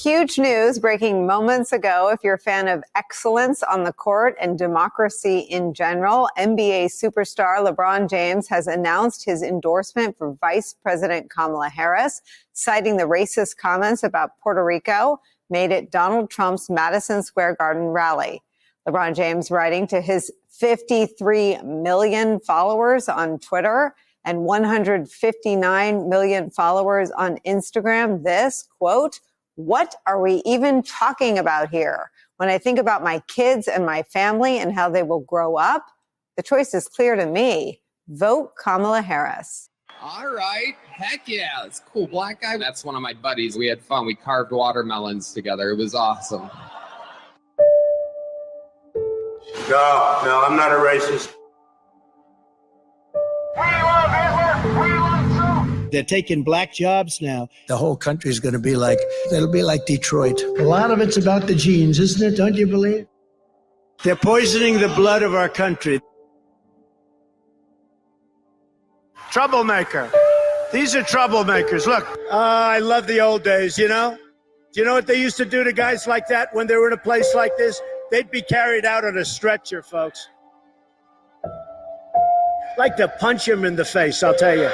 Huge news breaking moments ago. If you're a fan of excellence on the court and democracy in general, NBA superstar LeBron James has announced his endorsement for Vice President Kamala Harris, citing the racist comments about Puerto Rico made at Donald Trump's Madison Square Garden rally. LeBron James writing to his 53 million followers on Twitter and 159 million followers on Instagram. This, quote, "What are we even talking about here? When I think about my kids and my family and how they will grow up, the choice is clear to me. Vote Kamala Harris." All right. Heck yeah. It's cool. Black guy. That's one of my buddies. We had fun. We carved watermelons together. It was awesome. No, I'm not a racist. They're taking black jobs now. The whole country is going to be like, it'll be like Detroit. A lot of it's about the genes, isn't it? Don't you believe? They're poisoning the blood of our country. Troublemaker. These are troublemakers. Look, I love the old days, you know? Do you know what they used to do to guys like that when they were in a place like this? They'd be carried out on a stretcher, folks. Like to punch him in the face, I'll tell you.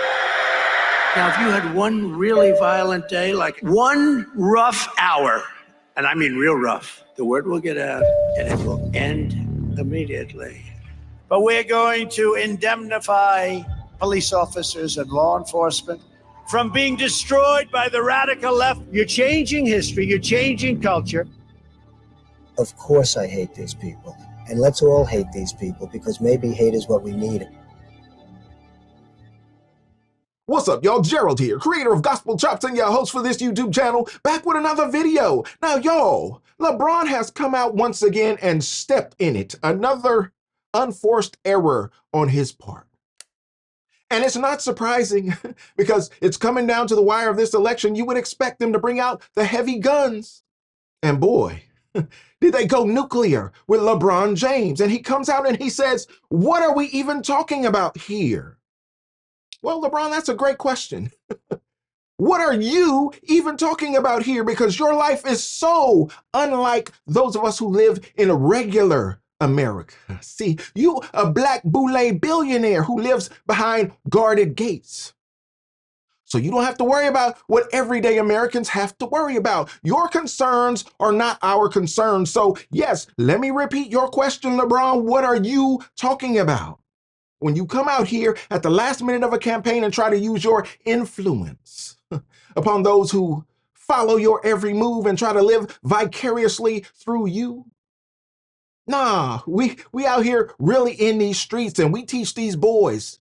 Now, if you had one really violent day, like one rough hour, and I mean real rough, the word will get out and it will end immediately. But we're going to indemnify police officers and law enforcement from being destroyed by the radical left. You're changing history, you're changing culture. Of course I hate these people. And let's all hate these people, because maybe hate is what we need. What's up, y'all? Gerald here, creator of Gospel Chops and your host for this YouTube channel, back with another video. Now, y'all, LeBron has come out once again and stepped in it. Another unforced error on his part. And it's not surprising because it's coming down to the wire of this election. You would expect them to bring out the heavy guns. And boy, did they go nuclear with LeBron James. And he comes out and he says, what are we even talking about here? Well, LeBron, that's a great question. What are you even talking about here? Because your life is so unlike those of us who live in a regular America. See, you a black boule billionaire who lives behind guarded gates. So you don't have to worry about what everyday Americans have to worry about. Your concerns are not our concerns. So yes, let me repeat your question, LeBron. What are you talking about? When you come out here at the last minute of a campaign and try to use your influence upon those who follow your every move and try to live vicariously through you. Nah, we out here really in these streets, and we teach these boys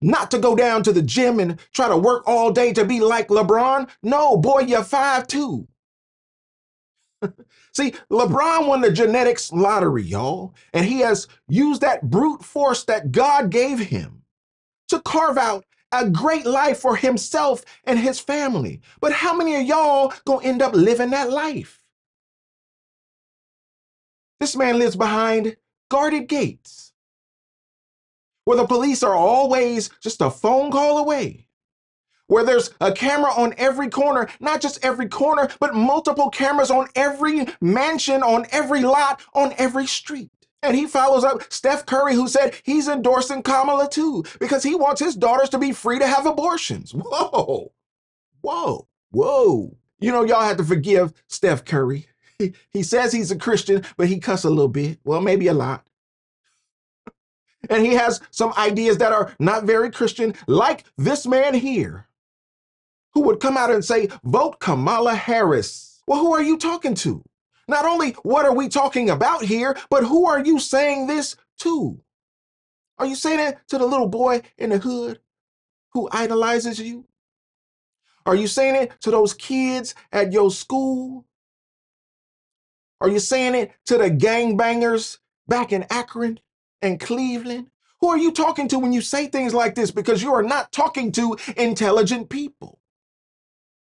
not to go down to the gym and try to work all day to be like LeBron. No, boy, you're 5'2". See, LeBron won the genetics lottery, y'all, and he has used that brute force that God gave him to carve out a great life for himself and his family. But how many of y'all gonna end up living that life? This man lives behind guarded gates, where the police are always just a phone call away, where there's a camera on every corner, not just every corner, but multiple cameras on every mansion, on every lot, on every street. And he follows up Steph Curry, who said he's endorsing Kamala too, because he wants his daughters to be free to have abortions. Whoa, whoa, whoa. You know, y'all have to forgive Steph Curry. He says he's a Christian, but he cuss a little bit. Well, maybe a lot. And he has some ideas that are not very Christian, like this man here, who would come out and say, vote Kamala Harris. Well, who are you talking to? Not only what are we talking about here, but who are you saying this to? Are you saying it to the little boy in the hood who idolizes you? Are you saying it to those kids at your school? Are you saying it to the gangbangers back in Akron and Cleveland? Who are you talking to when you say things like this? Because you are not talking to intelligent people.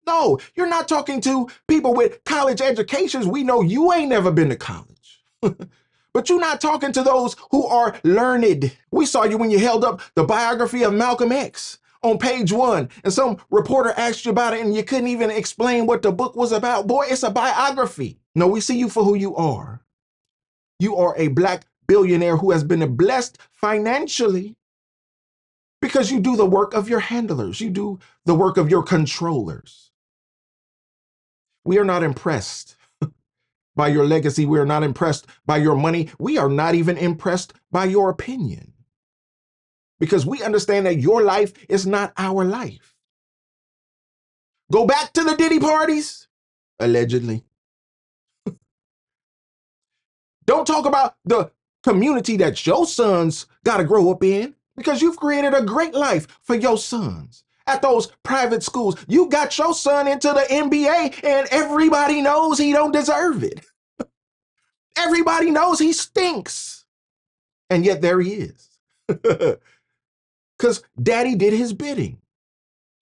No, you're not talking to people with college educations. We know you ain't never been to college. But you're not talking to those who are learned. We saw you when you held up the biography of Malcolm X on page 1 and some reporter asked you about it and you couldn't even explain what the book was about, boy, it's a biography. No, we see you for who you are. You are a Black billionaire who has been blessed financially because you do the work of your handlers. You do the work of your controllers. We are not impressed by your legacy. We are not impressed by your money. We are not even impressed by your opinion, because we understand that your life is not our life. Go back to the Diddy parties, allegedly. Don't talk about the community that your sons got to grow up in, because you've created a great life for your sons. At those private schools, you got your son into the NBA and everybody knows he don't deserve it. Everybody knows he stinks. And yet there he is. Because daddy did his bidding.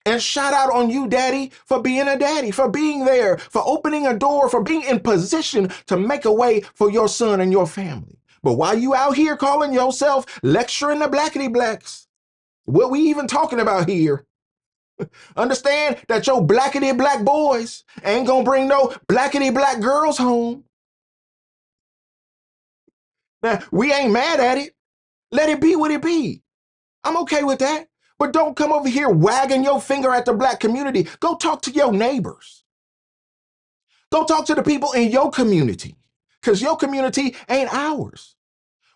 And shout out on you, daddy, for being a daddy, for being there, for opening a door, for being in position to make a way for your son and your family. But while you out here calling yourself lecturing the blackity blacks, what we even talking about here? Understand that your blackity black boys ain't gonna bring no blackity black girls home. Now, we ain't mad at it. Let it be what it be. I'm okay with that. But don't come over here wagging your finger at the Black community. Go talk to your neighbors. Go talk to the people in your community, because your community ain't ours.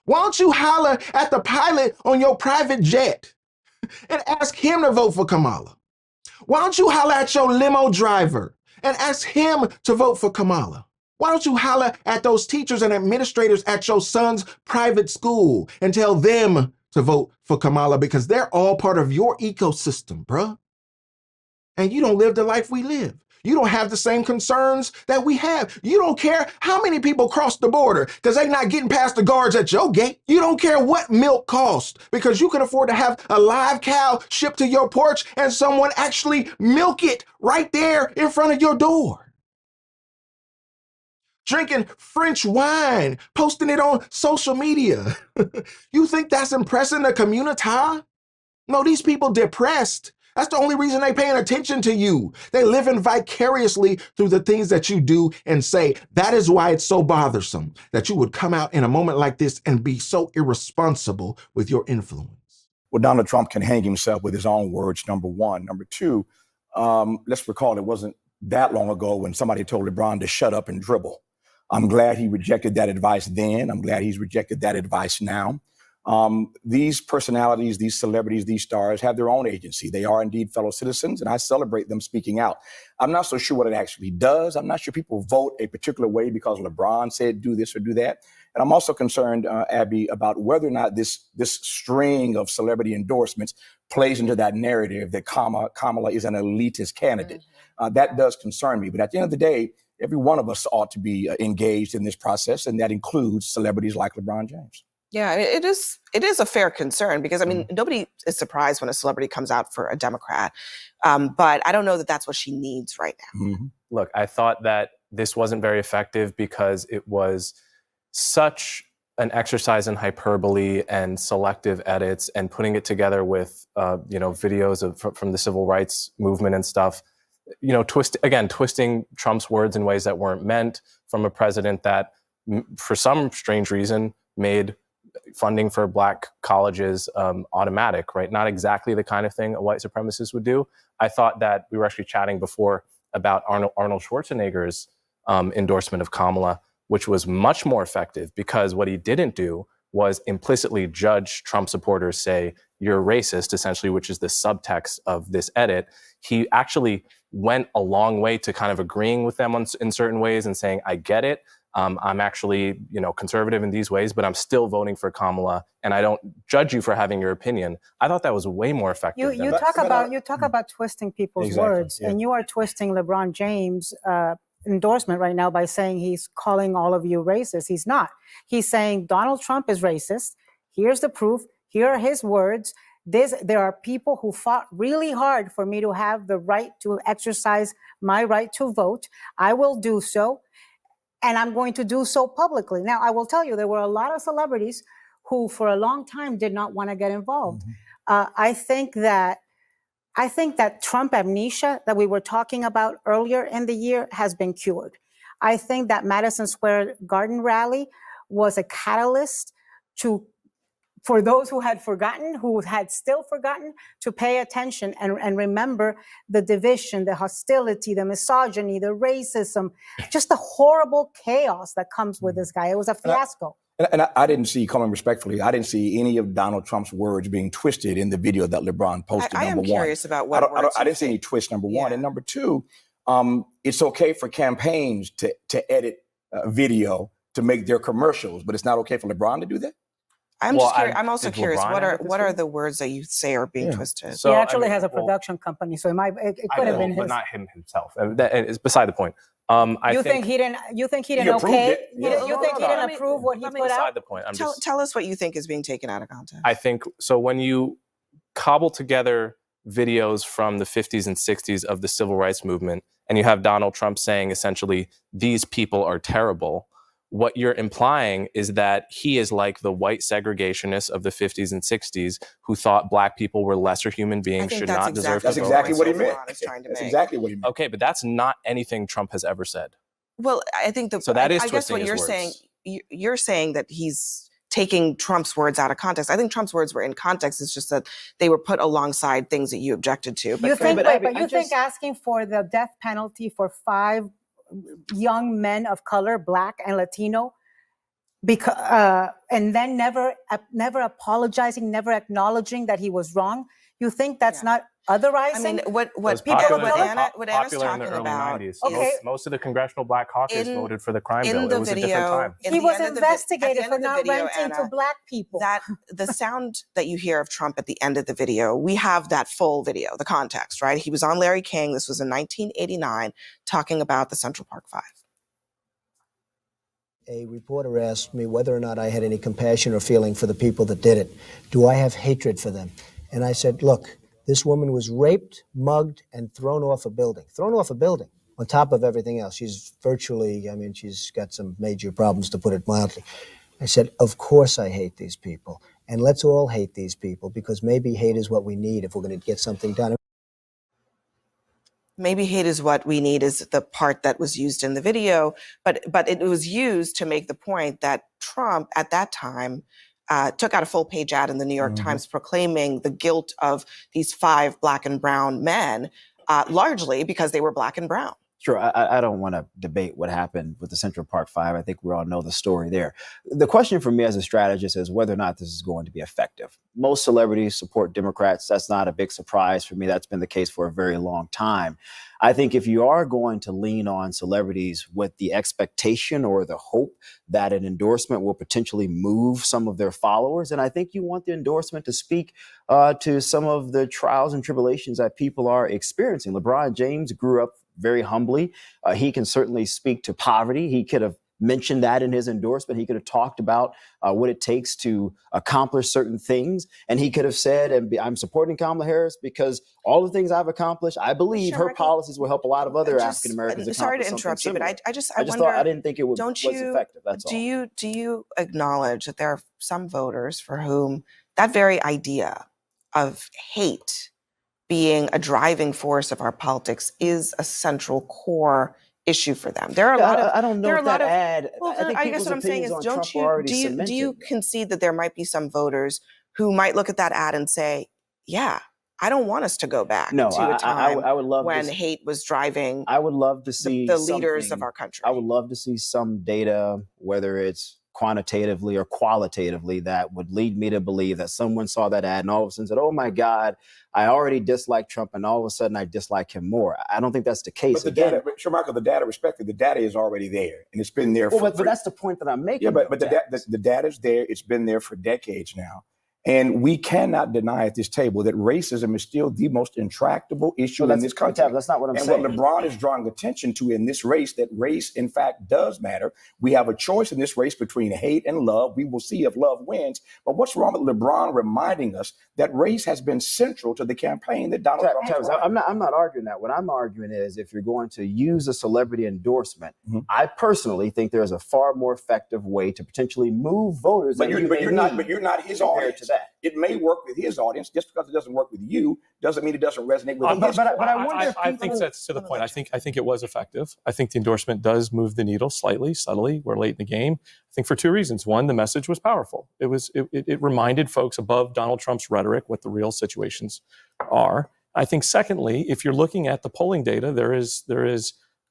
Why don't you holler at the pilot on your private jet and ask him to vote for Kamala? Why don't you holler at your limo driver and ask him to vote for Kamala? Why don't you holler at those teachers and administrators at your son's private school and tell them to vote for Kamala, because they're all part of your ecosystem, bruh. And you don't live the life we live. You don't have the same concerns that we have. You don't care how many people cross the border because they're not getting past the guards at your gate. You don't care what milk costs because you can afford to have a live cow shipped to your porch and someone actually milk it right there in front of your door. Drinking French wine, posting it on social media. You think that's impressing the community? No, these people depressed. That's the only reason they paying attention to you. They living vicariously through the things that you do and say. That is why it's so bothersome that you would come out in a moment like this and be so irresponsible with your influence. Well, Donald Trump can hang himself with his own words, number one. Number two, let's recall it wasn't that long ago when somebody told LeBron to shut up and dribble. I'm glad he rejected that advice then. I'm glad he's rejected that advice now. These personalities, these celebrities, these stars have their own agency. They are indeed fellow citizens, and I celebrate them speaking out. I'm not so sure what it actually does. I'm not sure people vote a particular way because LeBron said do this or do that. And I'm also concerned, Abby, about whether or not this string of celebrity endorsements plays into that narrative that Kamala is an elitist candidate. That does concern me. But at the end of the day, every one of us ought to be engaged in this process, and that includes celebrities like LeBron James. Yeah, it is a fair concern because, I mean, nobody is surprised when a celebrity comes out for a Democrat. But I don't know that that's what she needs right now. Look, I thought that this wasn't very effective because it was such an exercise in hyperbole and selective edits and putting it together with, videos from the civil rights movement and stuff. Twisting Trump's words in ways that weren't meant from a president that, for some strange reason, made funding for Black colleges automatic, right? Not exactly the kind of thing a white supremacist would do. I thought that we were actually chatting before about Arnold Schwarzenegger's endorsement of Kamala, which was much more effective because what he didn't do was implicitly judge Trump supporters, say, you're racist, essentially, which is the subtext of this edit. He actually went a long way to kind of agreeing with them in certain ways and saying, I get it. I'm actually, conservative in these ways, but I'm still voting for Kamala, and I don't judge you for having your opinion. I thought that was way more effective. You talk about twisting people's words, and you are twisting LeBron James' endorsement right now by saying he's calling all of you racist. He's not. He's saying Donald Trump is racist. Here's the proof. Here are his words. There are people who fought really hard for me to have the right to exercise my right to vote. I will do so. And I'm going to do so publicly. Now, I will tell you, there were a lot of celebrities who for a long time did not want to get involved. I think that I think that Trump amnesia that we were talking about earlier in the year has been cured. I think that Madison Square Garden rally was a catalyst for those who had forgotten, who had still forgotten, to pay attention and remember the division, the hostility, the misogyny, the racism, just the horrible chaos that comes with this guy. It was a fiasco. And I didn't see, coming respectfully, I didn't see any of Donald Trump's words being twisted in the video that LeBron posted, I number am one. curious about what words I didn't see any twist, number one. And number two, it's okay for campaigns to edit video to make their commercials, but it's not okay for LeBron to do that? I'm also curious. What are the words that you say are being twisted? So, he actually has a production company, so it could have been his. But not him himself. And it's beside the point. You think he didn't okay? You think he didn't approve what he put out? Beside the point. Tell us what you think is being taken out of context. I think so. When you cobble together videos from the 50s and 60s of the civil rights movement, and you have Donald Trump saying essentially, "These people are terrible," what you're implying is that he is like the white segregationists of the 50s and 60s who thought black people were lesser human beings, should not deserve to vote. That's exactly what he meant. That's exactly what he meant. Okay, but that's not anything Trump has ever said. Well, I think I guess what you're saying, you're saying that he's taking Trump's words out of context. I think Trump's words were in context. It's just that they were put alongside things that you objected to. But you think asking for the death penalty for 5 young men of color, Black and Latino, because and then never apologizing, never acknowledging that he was wrong. You think that's not otherizing? I mean, what Anna's talking about? Okay. Most of the Congressional Black Caucus voted for the crime bill. It was a different time. He was investigated for not renting to Black people. The sound that you hear of Trump at the end of the video, we have that full video, the context, right? He was on Larry King. This was in 1989, talking about the Central Park Five. A reporter asked me whether or not I had any compassion or feeling for the people that did it. Do I have hatred for them? And I said, look, this woman was raped, mugged, and thrown off a building. Thrown off a building on top of everything else. She's virtually, she's got some major problems, to put it mildly. I said, of course I hate these people. And let's all hate these people, because maybe hate is what we need if we're going to get something done. Maybe hate is what we need is the part that was used in the video, but it was used to make the point that Trump at that time took out a full-page ad in the New York Times proclaiming the guilt of these 5 Black and brown men, largely because they were Black and brown. Sure, I don't want to debate what happened with the Central Park Five. I think we all know the story there. The question for me as a strategist is whether or not this is going to be effective. Most celebrities support Democrats. That's not a big surprise for me. That's been the case for a very long time. I think if you are going to lean on celebrities with the expectation or the hope that an endorsement will potentially move some of their followers, and I think you want the endorsement to speak to some of the trials and tribulations that people are experiencing. LeBron James grew up very humbly. He can certainly speak to poverty. He could have mentioned that in his endorsement. He could have talked about what it takes to accomplish certain things. And he could have said, I'm supporting Kamala Harris because all the things I've accomplished, I believe her policies will help a lot of other African Americans. Sorry to interrupt you, but I just wonder, thought I didn't think it was effective. That's all. Do you acknowledge that there are some voters for whom that very idea of hate being a driving force of our politics is a central core issue for them? There are a lot of. I don't know if that ad. Well, I guess what I'm saying is, do you concede that there might be some voters who might look at that ad and say, "Yeah, I don't want us to go back to a time I would love when hate was driving." I would love to see the leaders of our country. I would love to see some data, whether it's quantitatively or qualitatively, that would lead me to believe that someone saw that ad and all of a sudden said, oh my God, I already dislike Trump and all of a sudden I dislike him more. I don't think that's the case. But the data, Sharmarko, the data, respectively, the data is already there and it's been there but that's the point that I'm making. Yeah, but the data is there. It's been there for decades now. And we cannot deny at this table that racism is still the most intractable issue in this country. That's not what I'm saying. And what LeBron is drawing attention to in this race, that race, in fact, does matter. We have a choice in this race between hate and love. We will see if love wins. But what's wrong with LeBron reminding us that race has been central to the campaign that Donald Trump I'm not arguing that. What I'm arguing is if you're going to use a celebrity endorsement, I personally think there's a far more effective way to potentially move voters. But you're not his audience. that. It may work with his audience. Just because it doesn't work with you doesn't mean it doesn't resonate with his. But I wonder if I think that's to the point. I think it was effective. I think the endorsement does move the needle slightly, subtly. We're late in the game. I think for two reasons. One, the message was powerful. It reminded folks above Donald Trump's rhetoric what the real situations are. I think secondly, if you're looking at the polling data, there is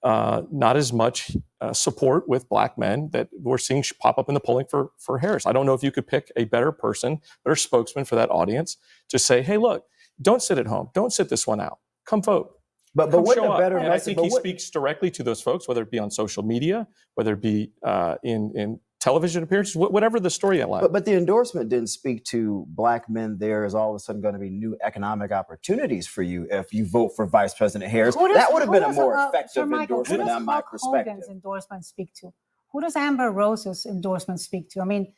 not as much support with black men that we're seeing pop up in the polling for Harris. I don't know if you could pick a better person, better spokesman for that audience to say, hey, look, don't sit at home. Don't sit this one out. Come vote. But wouldn't a better message? I think he speaks directly to those folks, whether it be on social media, whether it be in television appearances, whatever the storyline. But the endorsement didn't speak to black men. There is all of a sudden going to be new economic opportunities for you if you vote for Vice President Harris. That would have been a more effective endorsement on my perspective. Who does Hogan's endorsement speak to? Who does Amber Rose's endorsement speak to? I mean,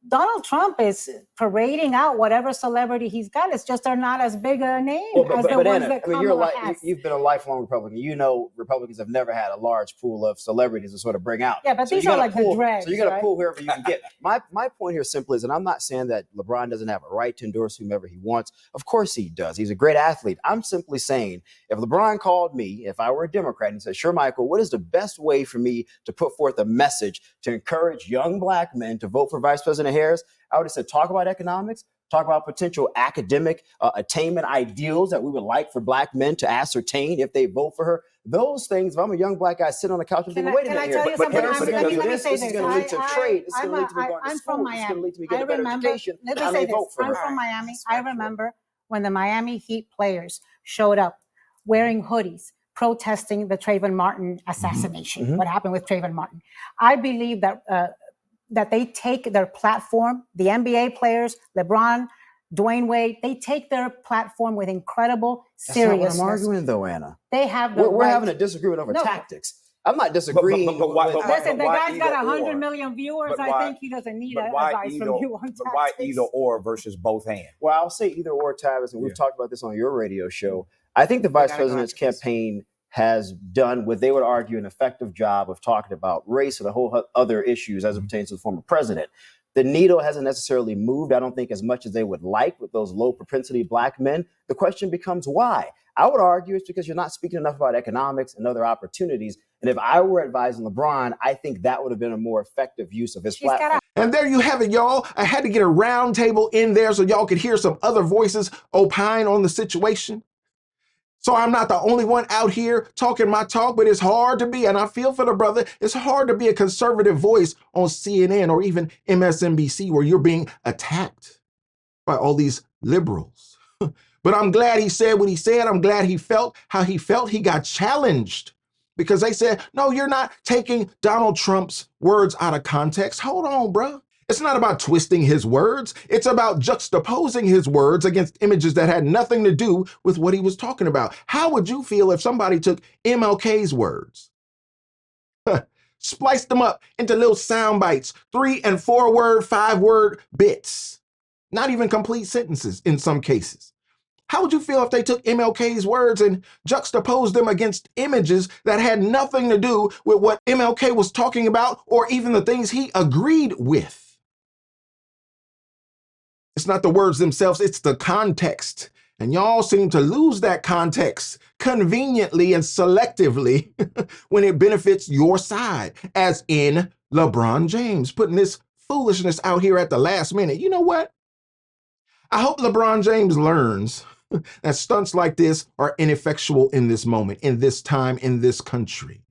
Donald Trump is parading out whatever celebrity he's got. It's just they're not as big a name as the ones Anna, that Kamala has. You've been a lifelong Republican. You know Republicans have never had a large pool of celebrities to sort of bring out. Yeah, but these are like the dregs. So you got to pull whoever you can get. My point here simply is, and I'm not saying that LeBron doesn't have a right to endorse whomever he wants. Of course he does. He's a great athlete. I'm simply saying, if LeBron called me, if I were a Democrat, and said, sure, Michael, what is the best way for me to put forth a message to encourage young black men to vote for Vice President Harris? I would have said, talk about economics, talk about potential academic attainment ideals that we would like for black men to ascertain if they vote for her. Those things, if I'm a young black guy sitting on the couch and thinking, wait a minute here, but Harris, because of this is going to lead to trade, it's going to lead to me going to school, it's going to lead to me getting a better education, I may vote for her. I'm from Miami. I remember when the Miami Heat players showed up wearing hoodies, protesting the Trayvon Martin assassination, what happened with Trayvon Martin. I believe that they take their platform, the NBA players, LeBron, Dwayne Wade, they take their platform with incredible seriousness. That's not what I'm arguing, though, Anna. They have We're having a disagreement over tactics. I'm not disagreeing. Listen, the guy's got 100 million viewers. I think he doesn't need advice from you on tactics. But why either or versus both hands? Well, I'll say either or, Tavis, and we've talked about this on your radio show. I think the vice president's campaign has done what they would argue an effective job of talking about race and a whole other issues as it pertains to the former president. The needle hasn't necessarily moved, I don't think, as much as they would like with those low propensity black men. The question becomes why? I would argue it's because you're not speaking enough about economics and other opportunities. And if I were advising LeBron, I think that would have been a more effective use of his platform. And there you have it, y'all. I had to get a round table in there so y'all could hear some other voices opine on the situation. So I'm not the only one out here talking my talk, but it's hard to be, and I feel for the brother, it's hard to be a conservative voice on CNN or even MSNBC where you're being attacked by all these liberals. But I'm glad he said what he said. I'm glad he felt how he felt. He got challenged because they said, no, you're not taking Donald Trump's words out of context. Hold on, bro. It's not about twisting his words. It's about juxtaposing his words against images that had nothing to do with what he was talking about. How would you feel if somebody took MLK's words, spliced them up into little sound bites, 3- and 4-word, 5-word bits, not even complete sentences in some cases? How would you feel if they took MLK's words and juxtaposed them against images that had nothing to do with what MLK was talking about or even the things he agreed with? It's not the words themselves, it's the context. And y'all seem to lose that context conveniently and selectively when it benefits your side, as in LeBron James putting this foolishness out here at the last minute. You know what? I hope LeBron James learns that stunts like this are ineffectual in this moment, in this time, in this country.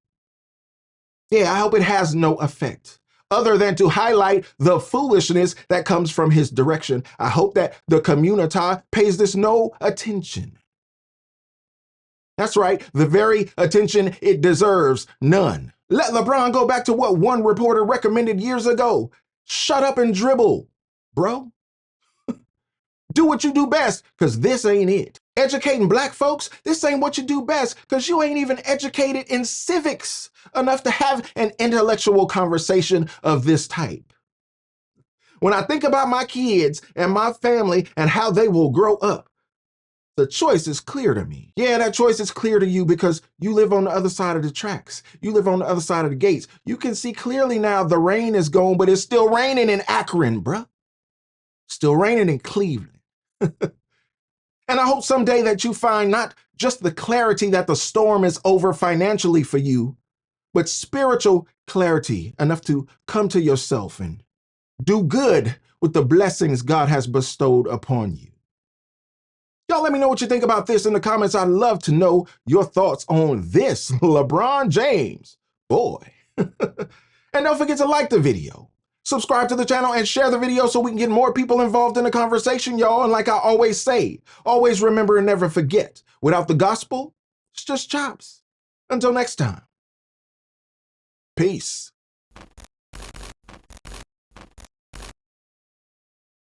Yeah, I hope it has no effect other than to highlight the foolishness that comes from his direction. I hope that the community pays this no attention. That's right, the very attention it deserves, none. Let LeBron go back to what one reporter recommended years ago. Shut up and dribble, bro. Do what you do best, because this ain't it. Educating black folks, this ain't what you do best, because you ain't even educated in civics enough to have an intellectual conversation of this type. When I think about my kids and my family and how they will grow up, the choice is clear to me. Yeah, that choice is clear to you because you live on the other side of the tracks. You live on the other side of the gates. You can see clearly now the rain is gone, but it's still raining in Akron, bruh. Still raining in Cleveland. And I hope someday that you find not just the clarity that the storm is over financially for you, but spiritual clarity enough to come to yourself and do good with the blessings God has bestowed upon you. Y'all let me know what you think about this in the comments. I'd love to know your thoughts on this LeBron James. Boy. And don't forget to like the video, subscribe to the channel, and share the video so we can get more people involved in the conversation, y'all. And like I always say, always remember and never forget, without the gospel, it's just chops. Until next time, peace.